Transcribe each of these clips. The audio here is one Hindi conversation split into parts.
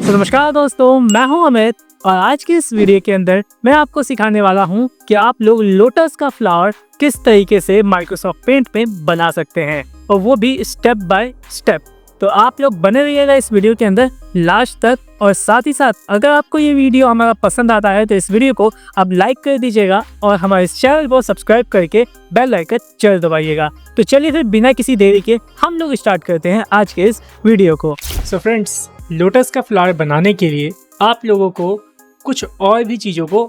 तो नमस्कार दोस्तों, मैं हूं अमित और आज की इस वीडियो के अंदर मैं आपको सिखाने वाला हूं कि आप लोग लोटस का फ्लावर किस तरीके से माइक्रोसॉफ्ट पेंट में बना सकते हैं और वो भी स्टेप बाय स्टेप। तो आप लोग बने रहिएगा इस वीडियो के अंदर लास्ट तक। और साथ ही साथ अगर आपको ये वीडियो हमारा पसंद आता है तो इस वीडियो को आप लाइक कर दीजिएगा और हमारे इस चैनल को सब्सक्राइब करके बेल आइकन जरूर दबाइएगा। तो चलिए फिर बिना किसी देरी के हम लोग स्टार्ट करते हैं आज के इस वीडियो को। सो फ्रेंड्स, लोटस का फ्लावर बनाने के लिए आप लोगों को कुछ और भी चीज़ों को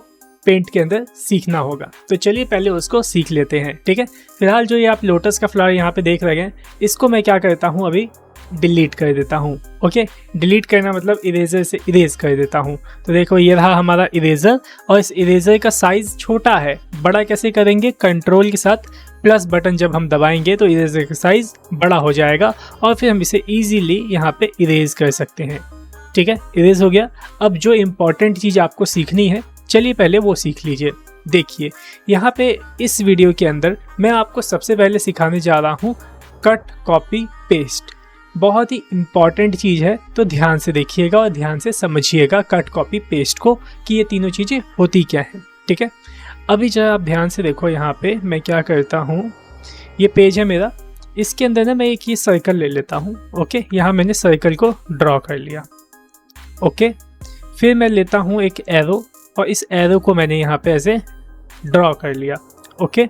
पेंट के अंदर सीखना होगा। तो चलिए पहले उसको सीख लेते हैं, ठीक है। फिलहाल जो ये आप लोटस का फ्लावर यहाँ पे देख रहे हैं, इसको मैं क्या करता हूँ, अभी डिलीट कर देता हूँ। ओके, डिलीट करना मतलब इरेजर से इरेज कर देता हूँ। तो देखो ये रहा हमारा इरेजर और इस इरेजर का साइज़ छोटा है। बड़ा कैसे करेंगे, कंट्रोल के साथ प्लस बटन जब हम दबाएंगे तो इरेजर का साइज़ बड़ा हो जाएगा और फिर हम इसे ईजीली यहाँ पे इरेज कर सकते हैं, ठीक है। इरेज हो गया। अब जो इम्पॉर्टेंट चीज़ आपको सीखनी है, चलिए पहले वो सीख लीजिए। देखिए यहाँ पे इस वीडियो के अंदर मैं आपको सबसे पहले सिखाने जा रहा हूँ कट कॉपी पेस्ट। बहुत ही इम्पॉर्टेंट चीज़ है, तो ध्यान से देखिएगा और ध्यान से समझिएगा कट कॉपी पेस्ट को कि ये तीनों चीज़ें होती क्या हैं, ठीक है। अभी जब आप ध्यान से देखो, यहाँ पे मैं क्या करता हूँ, ये पेज है मेरा, इसके अंदर ना मैं एक ये सर्कल ले लेता हूँ। ओके, यहाँ मैंने सर्कल को ड्रॉ कर लिया। ओके, फिर मैं लेता हूँ एक एरो और इस एरो को मैंने यहाँ पे ऐसे ड्रॉ कर लिया। ओके,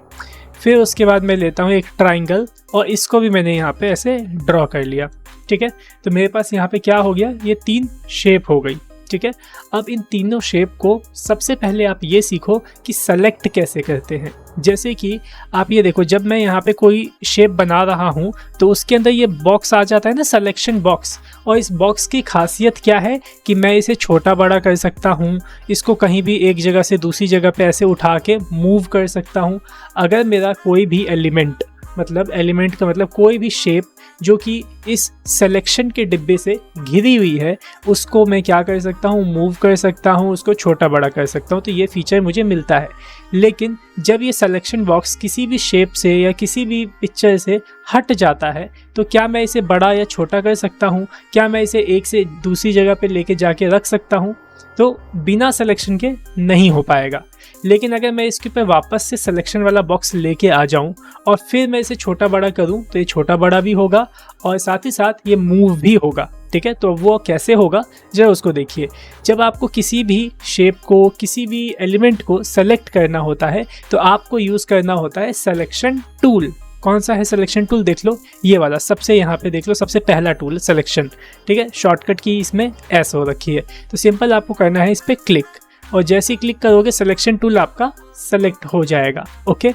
फिर उसके बाद मैं लेता हूँ एक ट्राइंगल और इसको भी मैंने यहाँ पे ऐसे ड्रॉ कर लिया, ठीक है। तो मेरे पास यहाँ पे क्या हो गया, ये 3 शेप हो गई, ठीक है। अब इन तीनों शेप को सबसे पहले आप ये सीखो कि सेलेक्ट कैसे करते हैं। जैसे कि आप ये देखो, जब मैं यहाँ पे कोई शेप बना रहा हूँ तो उसके अंदर ये बॉक्स आ जाता है ना, सिलेक्शन बॉक्स। और इस बॉक्स की खासियत क्या है कि मैं इसे छोटा बड़ा कर सकता हूँ, इसको कहीं भी एक जगह से दूसरी जगह पे ऐसे उठा के मूव कर सकता हूँ। अगर मेरा कोई भी एलिमेंट, मतलब एलिमेंट का मतलब कोई भी शेप जो कि इस सिलेक्शन के डिब्बे से घिरी हुई है, उसको मैं क्या कर सकता हूँ, मूव कर सकता हूँ, उसको छोटा बड़ा कर सकता हूँ। तो ये फीचर मुझे मिलता है। लेकिन जब ये सिलेक्शन बॉक्स किसी भी शेप से या किसी भी पिक्चर से हट जाता है तो क्या मैं इसे बड़ा या छोटा कर सकता हूँ, क्या मैं इसे एक से दूसरी जगह पे लेके जाके रख सकता हूँ? तो बिना सिलेक्शन के नहीं हो पाएगा। लेकिन अगर मैं इसके ऊपर वापस से सिलेक्शन वाला बॉक्स लेके आ जाऊं और फिर मैं इसे छोटा बड़ा करूं तो ये छोटा बड़ा भी होगा और साथ ही साथ ये मूव भी होगा, ठीक है। तो वो कैसे होगा, जरा उसको देखिए। जब आपको किसी भी शेप को, किसी भी एलिमेंट को सेलेक्ट करना होता है तो आपको यूज़ करना होता है सिलेक्शन टूल। कौन सा है सिलेक्शन टूल, देख लो ये वाला, सबसे यहाँ पे देख लो, सबसे पहला टूल सिलेक्शन, ठीक है। शॉर्टकट की इसमें एस हो रखी है। तो सिंपल आपको करना है इस पर क्लिक और जैसे ही क्लिक करोगे सिलेक्शन टूल आपका सेलेक्ट हो जाएगा। ओके,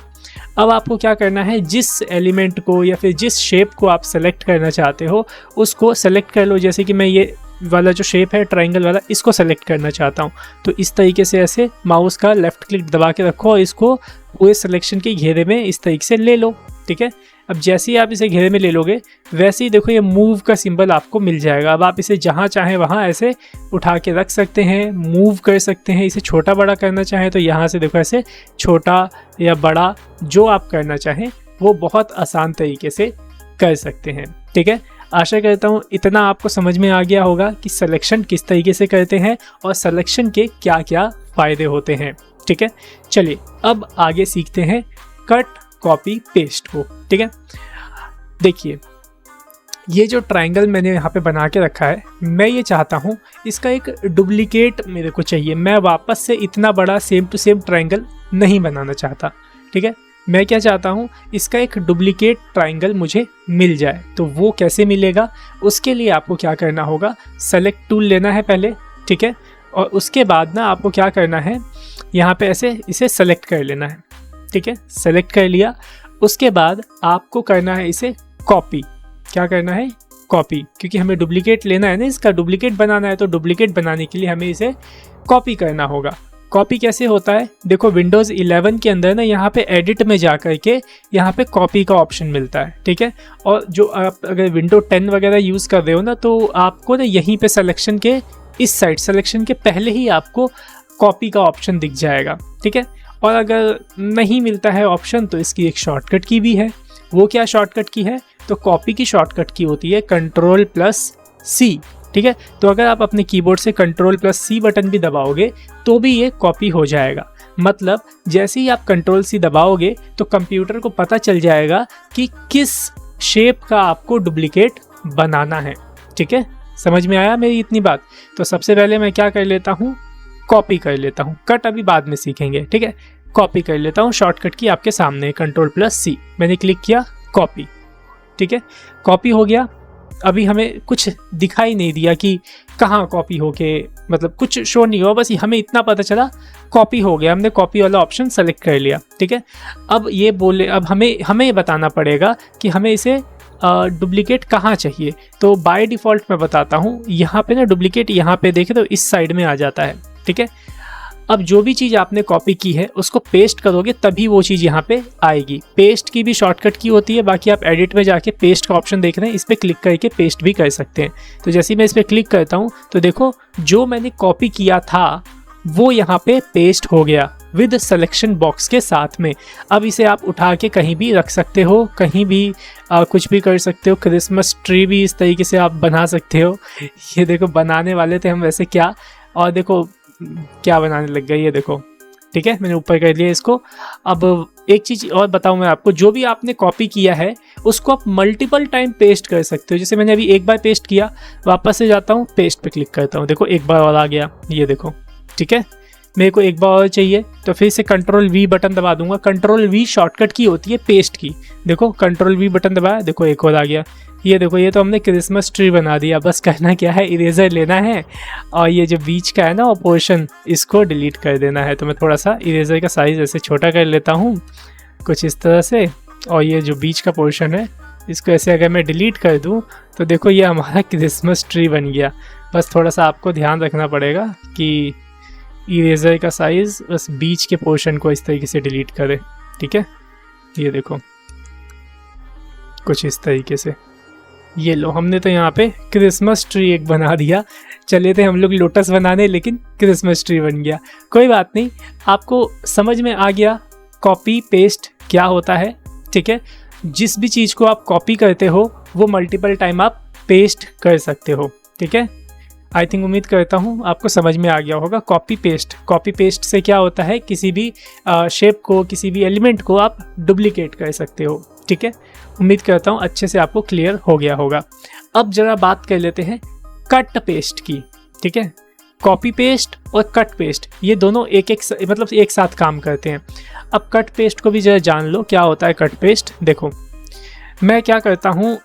अब आपको क्या करना है, जिस एलिमेंट को या फिर जिस शेप को आप सेलेक्ट करना चाहते हो उसको सेलेक्ट कर लो। जैसे कि मैं ये वाला जो शेप है ट्राइंगल वाला, इसको सेलेक्ट करना चाहता हूँ तो इस तरीके से ऐसे माउस का लेफ्ट क्लिक दबा के रखो और इसको पूरे सिलेक्शन के घेरे में इस तरीके से ले लो, ठीक है। अब जैसे ही आप इसे घेरे में ले लोगे वैसे ही देखो ये मूव का सिंबल आपको मिल जाएगा। अब आप इसे जहाँ चाहें वहाँ ऐसे उठा के रख सकते हैं, मूव कर सकते हैं। इसे छोटा बड़ा करना चाहें तो यहाँ से देखो ऐसे छोटा या बड़ा जो आप करना चाहें वो बहुत आसान तरीके से कर सकते हैं, ठीक है। आशा करता हूँ इतना आपको समझ में आ गया होगा कि सिलेक्शन किस तरीके से करते हैं और सिलेक्शन के क्या क्या फ़ायदे होते हैं, ठीक है। चलिए अब आगे सीखते हैं कट कॉपी पेस्ट को, ठीक है। देखिए ये जो ट्रायंगल मैंने यहाँ पे बना के रखा है, मैं ये चाहता हूँ इसका एक डुप्लीकेट मेरे को चाहिए। मैं वापस से इतना बड़ा सेम टू सेम ट्रायंगल नहीं बनाना चाहता, ठीक है। मैं क्या चाहता हूँ, इसका एक डुप्लीकेट ट्रायंगल मुझे मिल जाए। तो वो कैसे मिलेगा, उसके लिए आपको क्या करना होगा, सेलेक्ट टूल लेना है पहले, ठीक है। और उसके बाद ना आपको क्या करना है, यहाँ पे ऐसे इसे सेलेक्ट कर लेना है, ठीक है। सेलेक्ट कर लिया, उसके बाद आपको करना है इसे कॉपी। क्या करना है, कॉपी, क्योंकि हमें डुप्लीकेट लेना है ना, इसका डुप्लीकेट बनाना है। तो डुप्लीकेट बनाने के लिए हमें इसे कॉपी करना होगा। कॉपी कैसे होता है, देखो विंडोज़ 11 के अंदर ना यहाँ पे एडिट में जा कर के यहाँ पे कॉपी का ऑप्शन मिलता है, ठीक है। और जो आप अगर विंडो 10 वगैरह यूज़ कर रहे हो ना, तो आपको ना यहीं पे सिलेक्शन के इस साइड, सिलेक्शन के पहले ही आपको कॉपी का ऑप्शन दिख जाएगा, ठीक है। और अगर नहीं मिलता है ऑप्शन तो इसकी एक शॉर्टकट की भी है। वो क्या शॉर्टकट की है, तो कॉपी की शॉर्टकट की होती है Ctrl+C, ठीक है। तो अगर आप अपने कीबोर्ड से Ctrl+C बटन भी दबाओगे तो भी ये कॉपी हो जाएगा। मतलब जैसे ही आप Ctrl+C दबाओगे तो कंप्यूटर को पता चल जाएगा कि किस शेप का आपको डुप्लीकेट बनाना है। ठीक है, समझ में आया मेरी इतनी बात? तो सबसे पहले मैं क्या कर लेता हूँ, कॉपी कर लेता हूँ। कट अभी बाद में सीखेंगे, ठीक है। कॉपी कर लेता हूँ, शॉर्टकट की आपके सामने Ctrl+C, मैंने क्लिक किया, कॉपी। ठीक है, कॉपी हो गया। अभी हमें कुछ दिखाई नहीं दिया कि कहाँ कॉपी होके, मतलब कुछ शो नहीं हुआ, बस हमें इतना पता चला कॉपी हो गया, हमने कॉपी वाला ऑप्शन सेलेक्ट कर लिया। ठीक है, अब ये बोले, अब हमें ये बताना पड़ेगा कि हमें इसे डुप्लीकेट कहाँ चाहिए। तो बाय डिफ़ॉल्ट मैं बताता हूँ, यहाँ पे ना डुप्लीकेट यहाँ पे देखें तो इस साइड में आ जाता है। ठीक है, अब जो भी चीज़ आपने कॉपी की है उसको पेस्ट करोगे तभी वो चीज़ यहाँ पे आएगी। पेस्ट की भी शॉर्टकट की होती है, बाकी आप एडिट में जाके पेस्ट का ऑप्शन देख रहे हैं, इस पर क्लिक करके पेस्ट भी कर सकते हैं। तो जैसे ही मैं इस पर क्लिक करता हूँ तो देखो जो मैंने कॉपी किया था वो यहाँ पे पेस्ट हो गया विद सिलेक्शन बॉक्स के साथ में। अब इसे आप उठा के कहीं भी रख सकते हो, कहीं भी कुछ भी कर सकते हो। क्रिसमस ट्री भी इस तरीके से आप बना सकते हो। ये देखो बनाने वाले थे हम वैसे क्या, और देखो क्या बनाने लग गई है, देखो। ठीक है, मैंने ऊपर कर लिया इसको। अब एक चीज़ और बताऊं मैं आपको, जो भी आपने कॉपी किया है उसको आप मल्टीपल टाइम पेस्ट कर सकते हो। जैसे मैंने अभी एक बार पेस्ट किया, वापस से जाता हूँ, पेस्ट पे क्लिक करता हूँ, देखो एक बार और आ गया, ये देखो। ठीक है, मेरे को एक बार और चाहिए तो फिर से Ctrl+V बटन दबा दूंगा। Ctrl+V शॉर्टकट की होती है पेस्ट की। देखो Ctrl+V बटन दबाया, देखो एक और आ गया। ये देखो, ये तो हमने क्रिसमस ट्री बना दिया। बस करना क्या है, इरेजर लेना है और ये जो बीच का है ना वो पोर्शन, इसको डिलीट कर देना है। तो मैं थोड़ा सा इरेजर का साइज़ ऐसे छोटा कर लेता हूँ, कुछ इस तरह से। और ये जो बीच का पोर्शन है इसको ऐसे अगर मैं डिलीट कर दूँ तो देखो ये हमारा क्रिसमस ट्री बन गया। बस थोड़ा सा आपको ध्यान रखना पड़ेगा कि इरेजर का साइज़ बस बीच के पोर्शन को इस तरीके से डिलीट करे। ठीक है, ये देखो कुछ इस तरीके से। ये लो, हमने तो यहाँ पे क्रिसमस ट्री एक बना दिया। चले थे हम लोग लोटस बनाने, लेकिन क्रिसमस ट्री बन गया। कोई बात नहीं, आपको समझ में आ गया कॉपी पेस्ट क्या होता है। ठीक है, जिस भी चीज़ को आप कॉपी करते हो वो मल्टीपल टाइम आप पेस्ट कर सकते हो। ठीक है, आई थिंक, उम्मीद करता हूँ आपको समझ में आ गया होगा। कॉपी पेस्ट से क्या होता है, किसी भी शेप को, किसी भी एलिमेंट को आप डुप्लीकेट कर सकते हो। ठीक है, उम्मीद करता हूँ अच्छे से आपको क्लियर हो गया होगा। अब जरा बात कर लेते हैं कट पेस्ट की। ठीक है, कॉपी पेस्ट और कट पेस्ट ये दोनों एक साथ काम करते हैं। अब कट पेस्ट को भी जरा जान लो क्या होता है कट पेस्ट। देखो मैं क्या करता हूँ,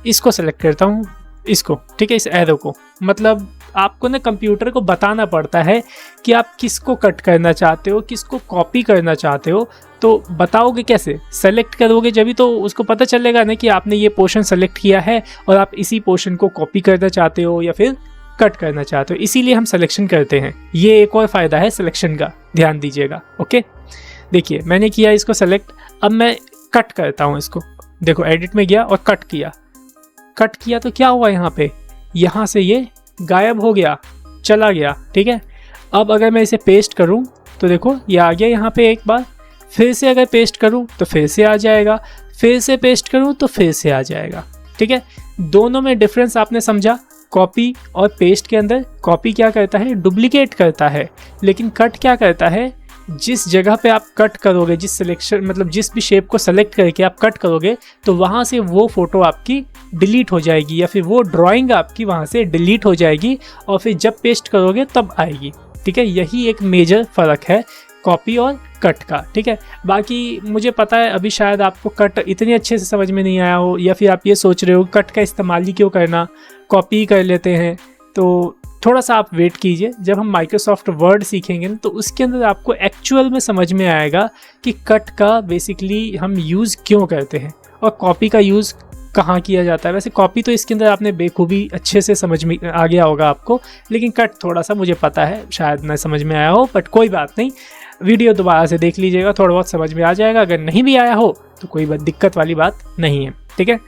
इसको सेलेक्ट करता हूँ, इसको, ठीक है, इस एरो को। मतलब आपको ना कंप्यूटर को बताना पड़ता है कि आप किसको कट करना चाहते हो, किसको कॉपी करना चाहते हो। तो बताओगे कैसे, सेलेक्ट करोगे जब ही तो उसको पता चलेगा ना कि आपने ये पोर्शन सेलेक्ट किया है और आप इसी पोर्शन को कॉपी करना चाहते हो या फिर कट करना चाहते हो। इसीलिए हम सिलेक्शन करते हैं। ये एक और फ़ायदा है सिलेक्शन का, ध्यान दीजिएगा। ओके, देखिए मैंने किया इसको सेलेक्ट। अब मैं कट करता हूँ इसको। देखो एडिट में गया और कट किया तो क्या हुआ, यहाँ से ये गायब हो गया, चला गया। ठीक है, अब अगर मैं इसे पेस्ट करूं तो देखो ये आ गया यहाँ पे एक बार। फिर से अगर पेस्ट करूं तो फिर से आ जाएगा, फिर से पेस्ट करूं तो फिर से आ जाएगा। ठीक है, दोनों में डिफरेंस आपने समझा। कॉपी और पेस्ट के अंदर कॉपी क्या करता है, डुप्लीकेट करता है, लेकिन कट क्या करता है, जिस जगह पे आप कट करोगे, जिस सिलेक्शन मतलब जिस भी शेप को सेलेक्ट करके आप कट करोगे तो वहाँ से वो फ़ोटो आपकी डिलीट हो जाएगी या फिर वो ड्राइंग आपकी वहाँ से डिलीट हो जाएगी और फिर जब पेस्ट करोगे तब आएगी। ठीक है, यही एक मेजर फ़र्क है कॉपी और कट का। ठीक है, बाकी मुझे पता है अभी शायद आपको कट इतने अच्छे से समझ में नहीं आया हो, या फिर आप ये सोच रहे हो कट का इस्तेमाल ही क्यों करना, कॉपी कर लेते हैं। तो थोड़ा सा आप वेट कीजिए, जब हम माइक्रोसॉफ्ट वर्ड सीखेंगे ना तो उसके अंदर आपको एक्चुअल में समझ में आएगा कि कट का बेसिकली हम यूज़ क्यों करते हैं और कॉपी का यूज़ कहाँ किया जाता है। वैसे कॉपी तो इसके अंदर आपने बेखूबी अच्छे से समझ में आ गया होगा आपको, लेकिन कट थोड़ा सा मुझे पता है शायद न समझ में आया हो, बट कोई बात नहीं, वीडियो दोबारा से देख लीजिएगा, थोड़ा बहुत समझ में आ जाएगा। अगर नहीं भी आया हो तो कोई दिक्कत वाली बात नहीं है। ठीक है,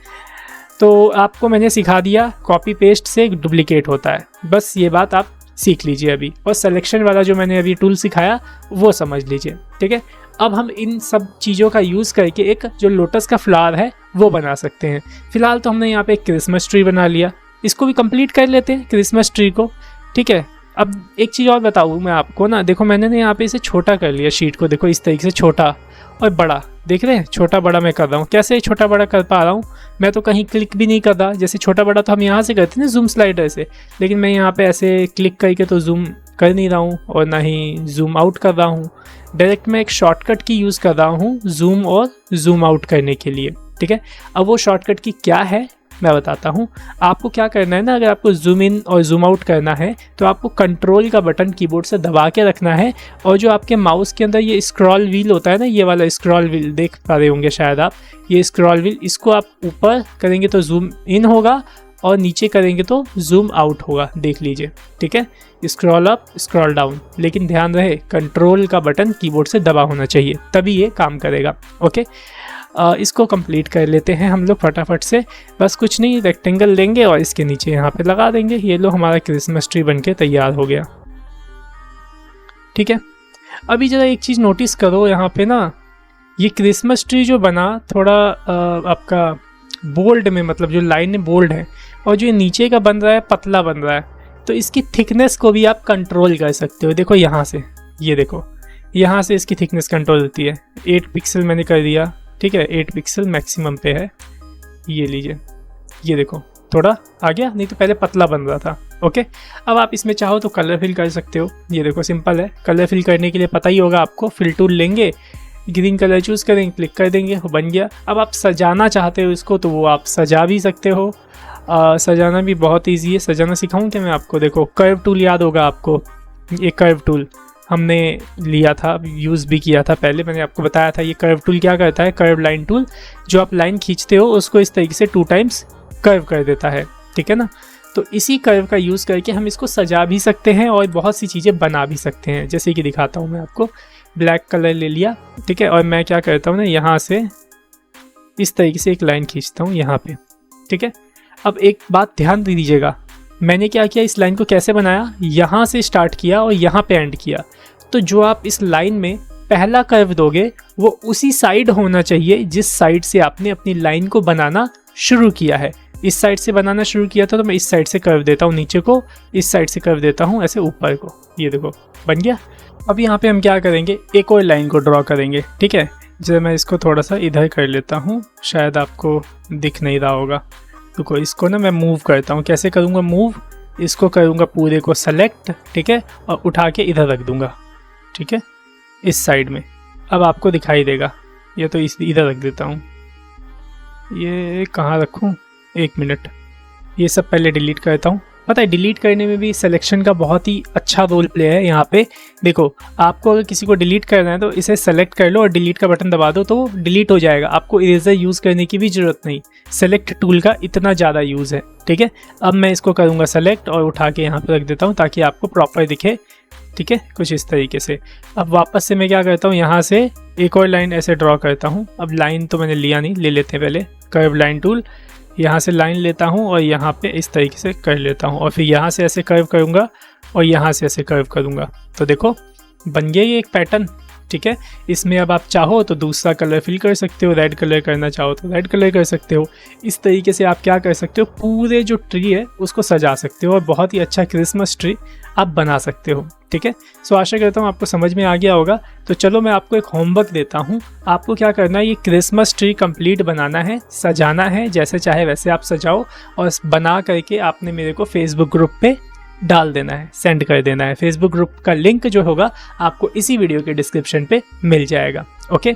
तो आपको मैंने सिखा दिया कॉपी पेस्ट से डुप्लीकेट होता है, बस ये बात आप सीख लीजिए अभी। और सिलेक्शन वाला जो मैंने अभी टूल सिखाया वो समझ लीजिए। ठीक है, अब हम इन सब चीज़ों का यूज़ करके एक जो लोटस का फ्लावर है वो बना सकते हैं। फिलहाल तो हमने यहाँ पे एक क्रिसमस ट्री बना लिया। इसको भी कंप्लीट कर लेते हैं क्रिसमस ट्री को। ठीक है, अब एक चीज़ और बताऊँ मैं आपको ना, देखो मैंने ना यहाँ पे इसे छोटा कर लिया शीट को, देखो इस तरीके से छोटा और बड़ा, देख रहे हैं छोटा बड़ा मैं कर रहा हूँ। कैसे छोटा बड़ा कर पा रहा हूँ, मैं तो कहीं क्लिक भी नहीं कर रहा। जैसे छोटा बड़ा तो हम यहाँ से करते हैं ना जूम स्लाइडर से, लेकिन मैं यहाँ पे ऐसे क्लिक करके तो जूम कर नहीं रहा हूँ और ना ही जूम आउट कर रहा हूँ। डायरेक्ट मैं एक शॉर्टकट की यूज़ कर रहा हूँ जूम और जूम आउट करने के लिए। ठीक है, अब वो शॉर्टकट की क्या है मैं बताता हूँ। आपको क्या करना है ना, अगर आपको जूम इन और जूम आउट करना है तो आपको कंट्रोल का बटन कीबोर्ड से दबा के रखना है, और जो आपके माउस के अंदर ये स्क्रॉल व्हील होता है ना, ये वाला स्क्रॉल व्हील देख पा रहे होंगे शायद आप, ये स्क्रॉल व्हील, इसको आप ऊपर करेंगे तो जूम इन होगा और नीचे करेंगे तो जूम आउट होगा, देख लीजिए। ठीक है, स्क्रॉल अप स्क्रॉल डाउन, लेकिन ध्यान रहे कंट्रोल का बटन कीबोर्ड से दबा होना चाहिए, तभी ये काम करेगा। ओके, इसको कंप्लीट कर लेते हैं हम लोग फटाफट से। बस कुछ नहीं, रेक्टेंगल लेंगे और इसके नीचे यहाँ पे लगा देंगे। ये लो हमारा क्रिसमस ट्री बनके तैयार हो गया। ठीक है, अभी ज़रा एक चीज़ नोटिस करो यहाँ पे ना, ये क्रिसमस ट्री जो बना थोड़ा आपका बोल्ड में, मतलब जो लाइन बोल्ड है, और जो नीचे का बन रहा है पतला बन रहा है, तो इसकी थिकनेस को भी आप कंट्रोल कर सकते हो। देखो यहाँ से, ये देखो यहाँ से इसकी थिकनेस कंट्रोल होती है। 8 पिक्सल मैंने कर दिया। ठीक है, 8 पिक्सल मैक्सिमम पे है, ये लीजिए, ये देखो थोड़ा आ गया, नहीं तो पहले पतला बन रहा था। ओके, अब आप इसमें चाहो तो कलर फिल कर सकते हो। ये देखो सिंपल है, कलर फिल करने के लिए पता ही होगा आपको, फिल टूल लेंगे, ग्रीन कलर चूज़ करेंगे, क्लिक कर देंगे, वो बन गया। अब आप सजाना चाहते हो इसको तो वो आप सजा भी सकते हो। सजाना भी बहुत ईजी है, सजाना सिखाऊँ क्या मैं आपको। देखो कर्व टूल याद होगा आपको, ये कर्व टूल हमने लिया था, यूज़ भी किया था पहले, मैंने आपको बताया था। ये कर्व टूल क्या करता है, कर्व लाइन टूल, जो आप लाइन खींचते हो उसको इस तरीके से 2 टाइम्स कर्व कर देता है। ठीक है ना, तो इसी कर्व का यूज़ करके हम इसको सजा भी सकते हैं और बहुत सी चीज़ें बना भी सकते हैं। जैसे कि दिखाता हूँ मैं आपको, ब्लैक कलर ले लिया। ठीक है, और मैं क्या करता हूँ ना, यहाँ से इस तरीके से एक लाइन खींचता हूँ यहाँ पे। ठीक है, अब एक बात ध्यान दे दीजिएगा, मैंने क्या किया, इस लाइन को कैसे बनाया, यहाँ से स्टार्ट किया और यहाँ पे एंड किया। तो जो आप इस लाइन में पहला कर्व दोगे वो उसी साइड होना चाहिए जिस साइड से आपने अपनी लाइन को बनाना शुरू किया है। इस साइड से बनाना शुरू किया था तो मैं इस साइड से कर्व देता हूँ नीचे को, इस साइड से कर्व देता हूँ ऐसे ऊपर को। ये देखो बन गया। अब यहाँ पे हम क्या करेंगे, एक और लाइन को ड्रॉ करेंगे। ठीक है, जैसे मैं इसको थोड़ा सा इधर कर लेता हूँ, शायद आपको दिख नहीं रहा होगा। तो इसको ना मैं मूव करता हूँ। कैसे करूँगा मूव, इसको करूँगा पूरे को सेलेक्ट, ठीक है, और उठा के इधर रख दूँगा। ठीक है, इस साइड में अब आपको दिखाई देगा। ये तो इस इधर रख देता हूँ। ये कहाँ रखूँ, 1 मिनट, ये सब पहले डिलीट करता हूँ। पता है डिलीट करने में भी सिलेक्शन का बहुत ही अच्छा रोल प्ले है यहाँ पे। देखो आपको अगर किसी को डिलीट करना है तो इसे सेलेक्ट कर लो और डिलीट का बटन दबा दो तो वो डिलीट हो जाएगा। आपको इरेजर यूज़ करने की भी ज़रूरत नहीं, सेलेक्ट टूल का इतना ज़्यादा यूज़ है। ठीक है, अब मैं इसको करूँगा सेलेक्ट और उठा के यहाँ पे रख देता हूँ ताकि आपको प्रॉपर दिखे। ठीक है, कुछ इस तरीके से। अब वापस से मैं क्या करता हूँ, यहाँ से एक और लाइन ऐसे ड्रॉ करता हूँ। अब लाइन तो मैंने लिया नहीं, ले लेते हैं पहले कर्व लाइन टूल। यहाँ से लाइन लेता हूँ और यहाँ पे इस तरीके से कर लेता हूँ और फिर यहाँ से ऐसे कर्व करूँगा और यहाँ से ऐसे कर्व करूँगा। तो देखो बन गया ये एक पैटर्न। ठीक है, इसमें अब आप चाहो तो दूसरा कलर फिल कर सकते हो, रेड कलर करना चाहो तो रेड कलर कर सकते हो। इस तरीके से आप क्या कर सकते हो, पूरे जो ट्री है उसको सजा सकते हो और बहुत ही अच्छा क्रिसमस ट्री आप बना सकते हो। ठीक है, सो आशा करता हूँ आपको समझ में आ गया होगा। तो चलो मैं आपको एक होमवर्क देता हूँ। आपको क्या करना है, ये क्रिसमस ट्री कंप्लीट बनाना है, सजाना है, जैसे चाहे वैसे आप सजाओ और बना करके आपने मेरे को फेसबुक ग्रुप पे डाल देना है, सेंड कर देना है। फेसबुक ग्रुप का लिंक जो होगा आपको इसी वीडियो के डिस्क्रिप्शन पे मिल जाएगा। ओके,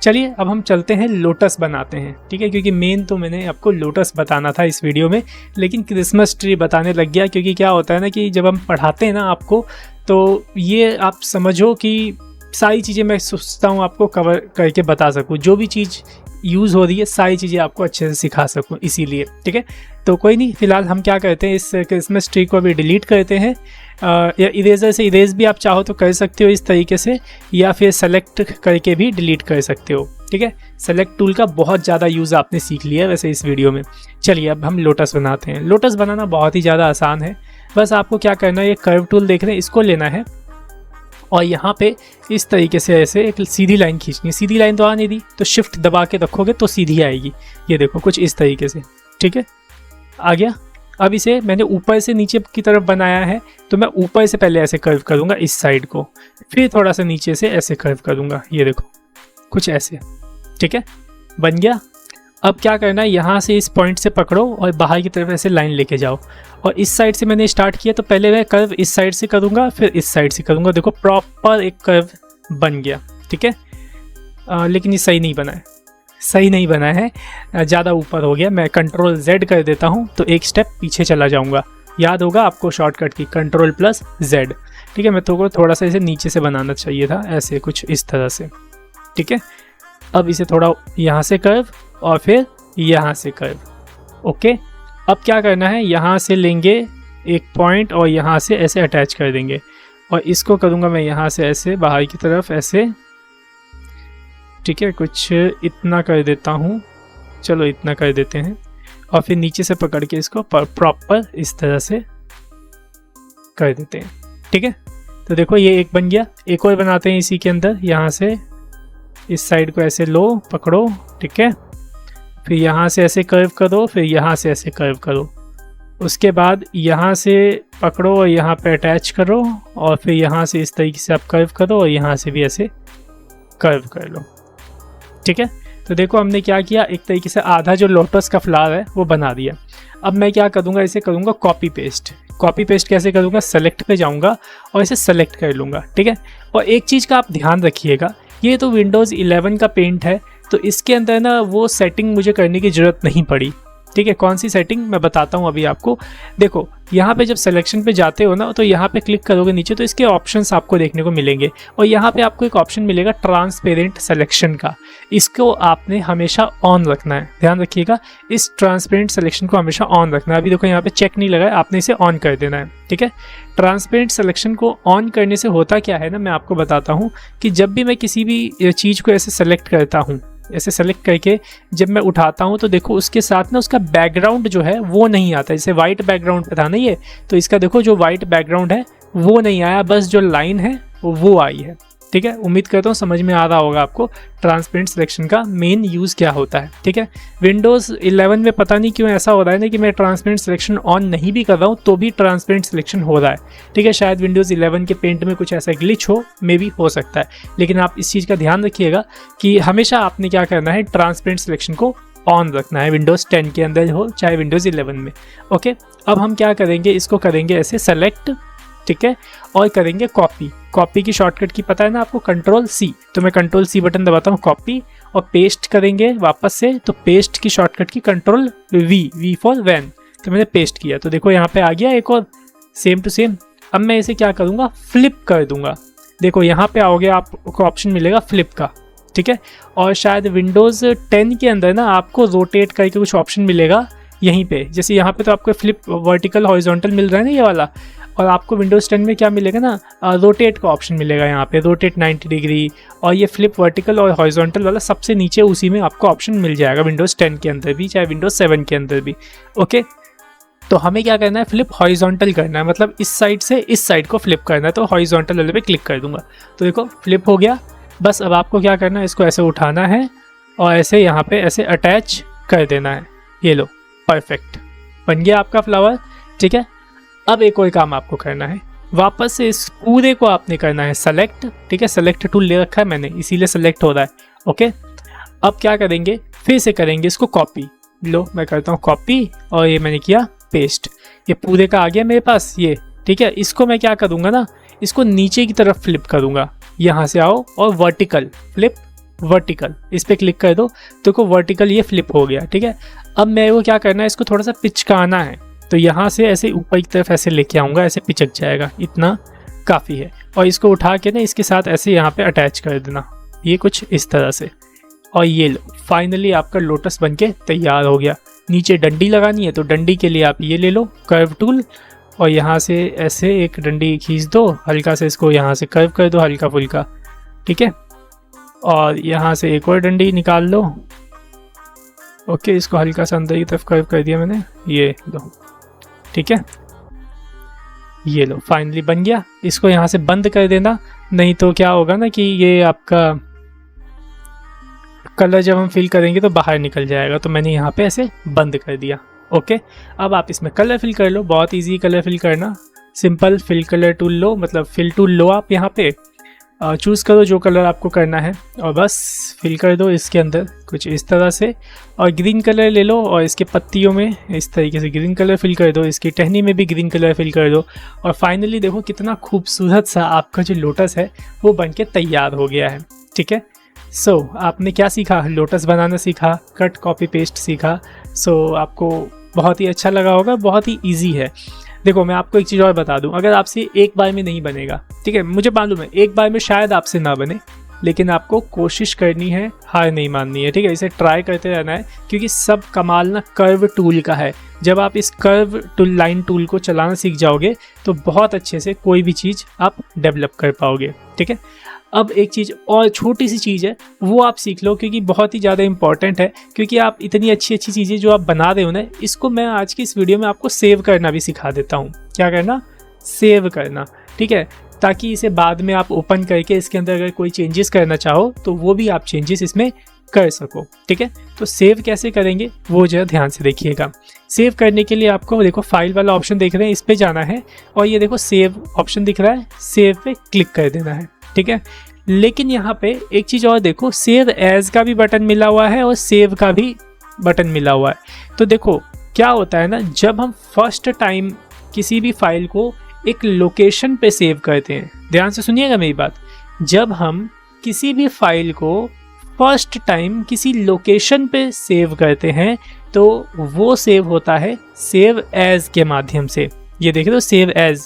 चलिए अब हम चलते हैं लोटस बनाते हैं। ठीक है, क्योंकि मेन तो मैंने आपको लोटस बताना था इस वीडियो में, लेकिन क्रिसमस ट्री बताने लग गया। क्योंकि क्या होता है ना कि जब हम पढ़ाते हैं ना आपको, तो ये आप समझो कि सारी चीज़ें मैं सोचता हूँ आपको कवर करके बता सकूँ, जो भी चीज़ यूज़ हो रही है सारी चीज़ें आपको अच्छे से सिखा सकूँ, इसीलिए। ठीक है, तो कोई नहीं, फ़िलहाल हम क्या करते हैं, इस क्रिसमस ट्री को अभी डिलीट करते हैं। या इरेजर से इरेज भी आप चाहो तो कर सकते हो इस तरीके से, या फिर सेलेक्ट करके भी डिलीट कर सकते हो। ठीक है, सेलेक्ट टूल का बहुत ज़्यादा यूज़ आपने सीख लिया है वैसे इस वीडियो में। चलिए अब हम लोटस बनाते हैं। लोटस बनाना बहुत ही ज़्यादा आसान है। बस आपको क्या करना है, ये कर्व टूल देख रहे हैं, इसको लेना है और यहाँ पे इस तरीके से ऐसे एक सीधी लाइन खींचनी है। सीधी लाइन तो आ नहीं दी तो शिफ्ट दबा के रखोगे तो सीधी आएगी। ये देखो कुछ इस तरीके से। ठीक है, आ गया। अब इसे मैंने ऊपर से नीचे की तरफ बनाया है, तो मैं ऊपर से पहले ऐसे कर्व करूँगा इस साइड को, फिर थोड़ा सा नीचे से ऐसे कर्व करूँगा, ये देखो कुछ ऐसे, ठीक है, बन गया। अब क्या करना है, यहाँ से इस पॉइंट से पकड़ो और बाहर की तरफ ऐसे लाइन लेके जाओ, और इस साइड से मैंने स्टार्ट किया तो पहले मैं कर्व इस साइड से करूँगा, फिर इस साइड से करूँगा, देखो प्रॉपर एक कर्व बन गया, ठीक है। लेकिन ये सही नहीं बना है, सही नहीं बना है, ज़्यादा ऊपर हो गया। मैं कंट्रोल Z कर देता हूँ तो एक स्टेप पीछे चला जाऊँगा। याद होगा आपको शॉर्टकट की Ctrl+Z, ठीक है। मैं तो थोड़ा सा इसे नीचे से बनाना चाहिए था, ऐसे कुछ इस तरह से, ठीक है। अब इसे थोड़ा यहाँ से कर्व और फिर यहाँ से कर्व, ओके। अब क्या करना है, यहाँ से लेंगे एक पॉइंट और यहाँ से ऐसे अटैच कर देंगे, और इसको करूँगा मैं यहाँ से ऐसे बाहर की तरफ ऐसे, ठीक है। कुछ इतना कर देता हूँ, चलो इतना कर देते हैं, और फिर नीचे से पकड़ के इसको प्रॉपर इस तरह से कर देते हैं, ठीक है। तो देखो ये एक बन गया। एक और बनाते हैं इसी के अंदर, यहाँ से इस साइड को ऐसे लो, पकड़ो, ठीक है, फिर यहाँ से ऐसे कर्व करो, फिर यहाँ से ऐसे कर्व करो, उसके बाद यहाँ से पकड़ो और यहाँ पे अटैच करो, और फिर यहाँ से इस तरीके से आप कर्व करो और यहाँ से भी ऐसे कर्व कर लो, ठीक है। तो देखो हमने क्या किया, एक तरीके से आधा जो लोटस का फ्लावर है वो बना दिया। अब मैं क्या करूँगा, इसे करूँगा कॉपी पेस्ट। कॉपी पेस्ट कैसे करूँगा, सेलेक्ट पे जाऊँगा और इसे सेलेक्ट कर लूँगा, ठीक है। और एक चीज़ का आप ध्यान रखिएगा, ये तो विंडोज़ 11 का पेंट है, तो इसके अंदर ना वो सेटिंग मुझे करने की ज़रूरत नहीं पड़ी, ठीक है। कौन सी सेटिंग मैं बताता हूँ अभी आपको। देखो यहाँ पे जब सिलेक्शन पे जाते हो ना, तो यहाँ पे क्लिक करोगे नीचे तो इसके ऑप्शंस आपको देखने को मिलेंगे, और यहाँ पे आपको एक ऑप्शन मिलेगा ट्रांसपेरेंट सिलेक्शन का। इसको आपने हमेशा ऑन रखना है, ध्यान रखिएगा, इस ट्रांसपेरेंट सिलेक्शन को हमेशा ऑन रखना है। अभी देखो यहाँ पे चेक नहीं लगा है, आपने इसे ऑन कर देना है, ठीक है। ट्रांसपेरेंट सिलेक्शन को ऑन करने से होता क्या है ना, मैं आपको बताता हूँ कि जब भी मैं किसी भी चीज़ को ऐसे सेलेक्ट करता हूँ, ऐसे सेलेक्ट करके जब मैं उठाता हूँ, तो देखो उसके साथ ना उसका बैकग्राउंड जो है वो नहीं आता। जैसे वाइट बैकग्राउंड पे था ना ये, तो इसका देखो जो वाइट बैकग्राउंड है वो नहीं आया, बस जो लाइन है वो आई है, ठीक है। उम्मीद करता हूँ समझ में आ रहा होगा आपको ट्रांसपेरेंट सिलेक्शन का मेन यूज़ क्या होता है, ठीक है। विंडोज़ 11 में पता नहीं क्यों ऐसा हो रहा है ना कि मैं ट्रांसपेरेंट सिलेक्शन ऑन नहीं भी कर रहा हूँ तो भी ट्रांसपेरेंट सिलेक्शन हो रहा है, ठीक है। शायद विंडोज़ 11 के पेंट में कुछ ऐसा ग्लिच हो, मे भी हो सकता है, लेकिन आप इस चीज़ का ध्यान रखिएगा कि हमेशा आपने क्या करना है, ट्रांसपेरेंट सिलेक्शन को ऑन रखना है, विंडोज़ 10 के अंदर हो चाहे विंडोज़ 11 में, ओके। अब हम क्या करेंगे, इसको करेंगे ऐसे सेलेक्ट, ठीक है, और करेंगे कॉपी। कॉपी की शॉर्टकट की पता है ना आपको, Ctrl+C, तो मैं Ctrl+C बटन दबाता हूँ, कॉपी, और पेस्ट करेंगे वापस से, तो पेस्ट की शॉर्टकट की Ctrl+V फॉर वैन, तो मैंने पेस्ट किया, तो देखो यहाँ पे आ गया एक और सेम टू सेम। अब मैं इसे क्या करूँगा, फ्लिप कर दूंगा। देखो यहाँ पे आओगे आपको ऑप्शन मिलेगा फ्लिप का, ठीक है। और शायद विंडोज़ 10 के अंदर ना आपको रोटेट करके कुछ ऑप्शन मिलेगा यहीं पे, जैसे यहाँ पे तो आपको फ्लिप वर्टिकल हॉरिजॉन्टल मिल रहा है ना ये वाला, और आपको विंडोज़ 10 में क्या मिलेगा ना, रोटेट का ऑप्शन मिलेगा यहाँ पे, रोटेट 90 डिग्री, और ये फ्लिप वर्टिकल और हॉरिजॉन्टल वाला सबसे नीचे उसी में आपको ऑप्शन मिल जाएगा विंडोज़ 10 के अंदर भी चाहे विंडोज़ 7 के अंदर भी, ओके। तो हमें क्या करना है, फ्लिप हॉरिजॉन्टल करना है, मतलब इस साइड से इस साइड को फ्लिप करना है, तो हॉरिजॉन्टल वाले पे क्लिक कर दूंगा, तो देखो फ्लिप हो गया। बस अब आपको क्या करना है, इसको ऐसे उठाना है और ऐसे यहाँ पे ऐसे अटैच कर देना है, ये लो, परफेक्ट बन गया आपका फ्लावर, ठीक है। अब एक और काम आपको करना है, वापस से इस पूरे को आपने करना है सेलेक्ट, ठीक है। सेलेक्ट टूल ले रखा है मैंने, इसीलिए सेलेक्ट हो रहा है, ओके। अब क्या करेंगे, फिर से करेंगे इसको कॉपी, लो मैं करता हूँ कॉपी, और ये मैंने किया पेस्ट, ये पूरे का आ गया मेरे पास ये, ठीक है। इसको मैं क्या करूँगा ना, इसको नीचे की तरफ फ्लिप करूँगा, यहाँ से आओ और वर्टिकल फ्लिप, वर्टिकल इस पर क्लिक कर दो, देखो वर्टिकल ये फ्लिप हो गया, ठीक है। अब मेरे को क्या करना है, इसको थोड़ा सा पिचकाना है, तो यहाँ से ऐसे ऊपर की तरफ ऐसे लेके आऊँगा, ऐसे पिचक जाएगा, इतना काफ़ी है। और इसको उठा के ना इसके साथ ऐसे यहाँ पे अटैच कर देना, ये कुछ इस तरह से, और ये लो फाइनली आपका लोटस बनके तैयार हो गया। नीचे डंडी लगानी है तो डंडी के लिए आप ये ले लो कर्व टूल, और यहाँ से ऐसे एक डंडी खींच दो, हल्का से इसको यहाँ से कर्व कर दो हल्का फुल्का, ठीक है। और यहाँ से एक और डंडी निकाल लो, ओके। इसको हल्का सा अंदर की तरफ कर्व कर दिया मैंने, ये लो, ठीक है, ये लो फाइनली बन गया। इसको यहाँ से बंद कर देना, नहीं तो क्या होगा ना कि ये आपका कलर जब हम फिल करेंगे तो बाहर निकल जाएगा, तो मैंने यहाँ पे ऐसे बंद कर दिया, ओके, अब आप इसमें कलर फिल कर लो, बहुत इजी कलर फिल करना। सिंपल फिल कलर टूल लो, मतलब फिल टूल लो, आप यहाँ पे चूज़ करो जो कलर आपको करना है और बस फिल कर दो इसके अंदर कुछ इस तरह से। और ग्रीन कलर ले लो और इसके पत्तियों में इस तरीके से ग्रीन कलर फिल कर दो, इसकी टहनी में भी ग्रीन कलर फिल कर दो। और फाइनली देखो कितना खूबसूरत सा आपका जो लोटस है वो बनके तैयार हो गया है। ठीक है, सो आपने क्या सीखा? लोटस बनाना सीखा, कट कॉपी पेस्ट सीखा। सो आपको बहुत ही अच्छा लगा होगा, बहुत ही ईजी है। देखो मैं आपको एक चीज़ और बता दूं, अगर आपसे एक बार में नहीं बनेगा, ठीक है, मुझे मालूम है एक बार में शायद आपसे ना बने, लेकिन आपको कोशिश करनी है, हार नहीं माननी है। ठीक है, इसे ट्राई करते रहना है, क्योंकि सब कमाल ना कर्व टूल का है। जब आप इस कर्व टूल लाइन टूल को चलाना सीख जाओगे तो बहुत अच्छे से कोई भी चीज़ आप डेवलप कर पाओगे। ठीक है, अब एक चीज़ और छोटी सी चीज़ है वो आप सीख लो, क्योंकि बहुत ही ज़्यादा इंपॉर्टेंट है। क्योंकि आप इतनी अच्छी अच्छी चीज़ें जो आप बना रहे हो ना, इसको मैं आज की इस वीडियो में आपको सेव करना भी सिखा देता हूँ। क्या करना? सेव करना। ठीक है, ताकि इसे बाद में आप ओपन करके इसके अंदर अगर कोई चेंजेस करना चाहो तो वो भी आप चेंजेस इसमें कर सको। ठीक है, तो सेव कैसे करेंगे वो जरा ध्यान से देखिएगा। सेव करने के लिए आपको देखो फाइल वाला ऑप्शन देख रहे हैं, इस पर जाना है और ये देखो सेव ऑप्शन दिख रहा है, सेव पे क्लिक कर देना है। ठीक है, लेकिन यहाँ पे एक चीज़ और देखो, सेव एज का भी बटन मिला हुआ है और सेव का भी बटन मिला हुआ है। तो देखो क्या होता है ना, जब हम फर्स्ट टाइम किसी भी फाइल को एक लोकेशन पे सेव करते हैं, ध्यान से सुनिएगा मेरी बात, जब हम किसी भी फाइल को फर्स्ट टाइम किसी लोकेशन पे सेव करते हैं तो वो सेव होता है सेव एज के माध्यम से। ये देख रहे हो, सेव एज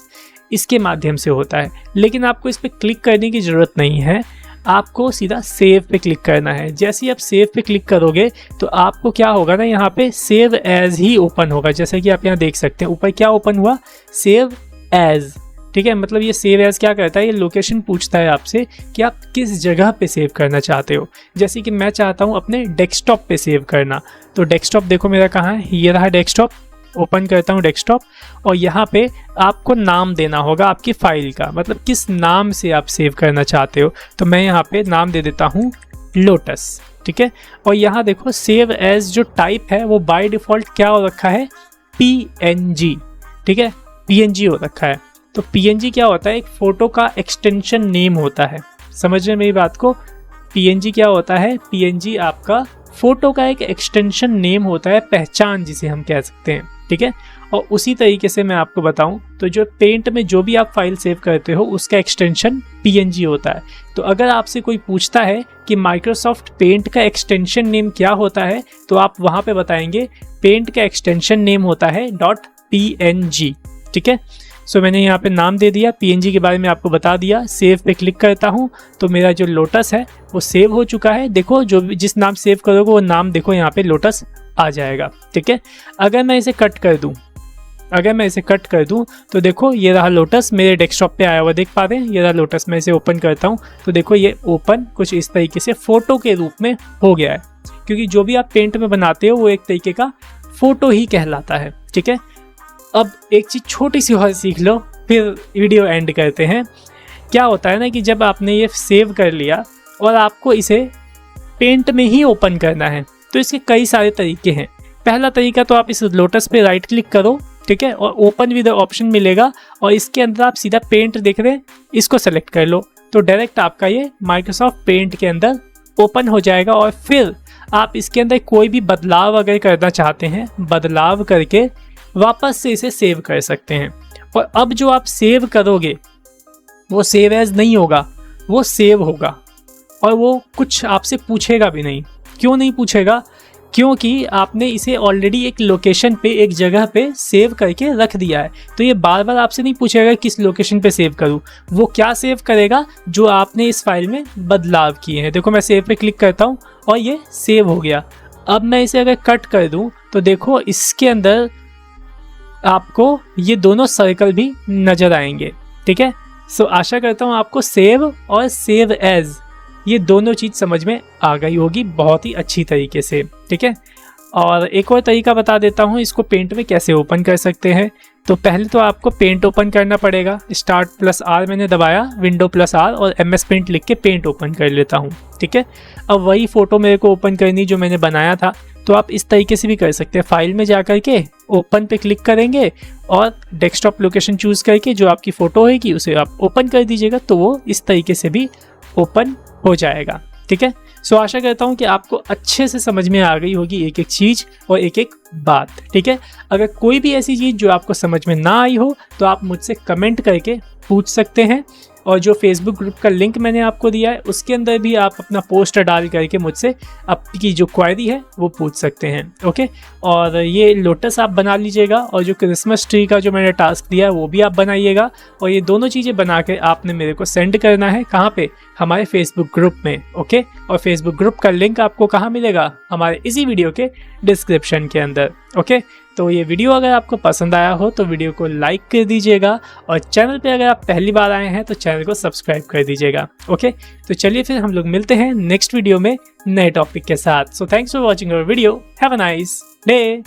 इसके माध्यम से होता है। लेकिन आपको इस पर क्लिक करने की ज़रूरत नहीं है, आपको सीधा सेव पे क्लिक करना है। जैसे ही आप सेव पे क्लिक करोगे तो आपको क्या होगा ना, यहाँ पे सेव एज ही ओपन होगा। जैसे कि आप यहाँ देख सकते हैं ऊपर क्या ओपन हुआ, सेव एज। ठीक है, मतलब ये सेव एज क्या करता है, ये लोकेशन पूछता है आपसे कि आप किस जगह पे सेव करना चाहते हो। जैसे कि मैं चाहता हूँ अपने डेस्कटॉप पे सेव करना, तो डेस्कटॉप देखो मेरा कहाँ है, ये रहा डेस्कटॉप। ओपन करता हूँ डेस्कटॉप और यहाँ पे आपको नाम देना होगा आपकी फाइल का, मतलब किस नाम से आप सेव करना चाहते हो। तो मैं यहाँ पे नाम दे देता हूँ लोटस। ठीक है, और यहाँ देखो सेव एज जो टाइप है वो बाय डिफ़ॉल्ट क्या हो रखा है, PNG। ठीक है, PNG हो रखा है। तो PNG क्या होता है, एक फ़ोटो का एक्सटेंशन नेम होता है। समझ रहे मेरी बात को? PNG क्या होता है, PNG आपका फ़ोटो का एक एक्सटेंशन नेम होता है, पहचान जिसे हम कह सकते हैं। ठीक है, और उसी तरीके से मैं आपको बताऊं तो जो पेंट में जो भी आप फाइल सेव करते हो उसका एक्सटेंशन PNG होता है। तो अगर आपसे कोई पूछता है कि माइक्रोसॉफ्ट पेंट का एक्सटेंशन नेम क्या होता है, तो आप वहाँ पे बताएंगे पेंट का एक्सटेंशन नेम होता है .png। ठीक है, सो मैंने यहाँ पे नाम दे दिया, PNG के बारे में आपको बता दिया। सेव पे क्लिक करता हूँ तो मेरा जो लोटस है वो सेव हो चुका है। देखो जो जिस नाम सेव करोगे वो नाम देखो यहाँ पे लोटस आ जाएगा। ठीक है, अगर मैं इसे कट कर दूं, तो देखो ये रहा लोटस मेरे डेस्कटॉप पे आया हुआ, देख पा रहे हैं, ये रहा लोटस। मैं इसे ओपन करता हूँ तो देखो ये ओपन कुछ इस तरीके से फ़ोटो के रूप में हो गया है, क्योंकि जो भी आप पेंट में बनाते हो वो एक तरीके का फ़ोटो ही कहलाता है। ठीक है, अब एक चीज़ छोटी सी और सीख लो, फिर वीडियो एंड करते हैं। क्या होता है ना कि जब आपने ये सेव कर लिया और आपको इसे पेंट में ही ओपन करना है, तो इसके कई सारे तरीके हैं। पहला तरीका तो आप इस लोटस पे राइट क्लिक करो, ठीक है, और ओपन विद ऑप्शन मिलेगा और इसके अंदर आप सीधा पेंट देख रहे हैं, इसको सेलेक्ट कर लो तो डायरेक्ट आपका ये माइक्रोसॉफ्ट पेंट के अंदर ओपन हो जाएगा। और फिर आप इसके अंदर कोई भी बदलाव अगर करना चाहते हैं, बदलाव करके वापस से इसे सेव कर सकते हैं। और अब जो आप सेव करोगे वो सेव एज नहीं होगा, वो सेव होगा और वो कुछ आपसे पूछेगा भी नहीं। क्यों नहीं पूछेगा? क्योंकि आपने इसे ऑलरेडी एक लोकेशन पे, एक जगह पे सेव करके रख दिया है। तो ये बार बार आपसे नहीं पूछेगा किस लोकेशन पे सेव करूँ। वो क्या सेव करेगा, जो आपने इस फाइल में बदलाव किए हैं। देखो मैं सेव पे क्लिक करता हूँ और ये सेव हो गया। अब मैं इसे अगर कट कर दूँ तो देखो इसके अंदर आपको ये दोनों सर्कल भी नज़र आएंगे। ठीक है, सो आशा करता हूँ आपको सेव और सेव एज ये दोनों चीज़ समझ में आ गई होगी बहुत ही अच्छी तरीके से। ठीक है, और एक और तरीका बता देता हूँ इसको पेंट में कैसे ओपन कर सकते हैं। तो पहले तो आपको पेंट ओपन करना पड़ेगा। Start+R मैंने दबाया, Window+R और MS पेंट लिख के पेंट ओपन कर लेता हूँ। ठीक है, अब वही फ़ोटो मेरे को ओपन करनी जो मैंने बनाया था, तो आप इस तरीके से भी कर सकते हैं। फाइल में जा करके ओपन पे क्लिक करेंगे और डेस्कटॉप लोकेशन चूज़ करके जो आपकी फ़ोटो होगी उसे आप ओपन कर दीजिएगा, तो वो इस तरीके से भी ओपन हो जाएगा। ठीक है, सो आशा करता हूँ कि आपको अच्छे से समझ में आ गई होगी एक एक चीज़ और एक एक बात। ठीक है, अगर कोई भी ऐसी चीज़ जो आपको समझ में ना आई हो तो आप मुझसे कमेंट करके पूछ सकते हैं, और जो फेसबुक ग्रुप का लिंक मैंने आपको दिया है उसके अंदर भी आप अपना पोस्ट डाल करके मुझसे आपकी जो क्वेरी है वो पूछ सकते हैं। ओके, और ये लोटस आप बना लीजिएगा, और जो क्रिसमस ट्री का जो मैंने टास्क दिया है वो भी आप बनाइएगा, और ये दोनों चीज़ें बना के आपने मेरे को सेंड करना है। कहाँ पे? हमारे फेसबुक ग्रुप में। ओके, और फेसबुक ग्रुप का लिंक आपको कहाँ मिलेगा? हमारे इसी वीडियो के डिस्क्रिप्शन के अंदर। ओके, तो ये वीडियो अगर आपको पसंद आया हो तो वीडियो को लाइक कर दीजिएगा, और चैनल पे अगर आप पहली बार आए हैं तो चैनल को सब्सक्राइब कर दीजिएगा। ओके, तो चलिए फिर हम लोग मिलते हैं नेक्स्ट वीडियो में नए टॉपिक के साथ। So thanks for watching our video. Have a nice day.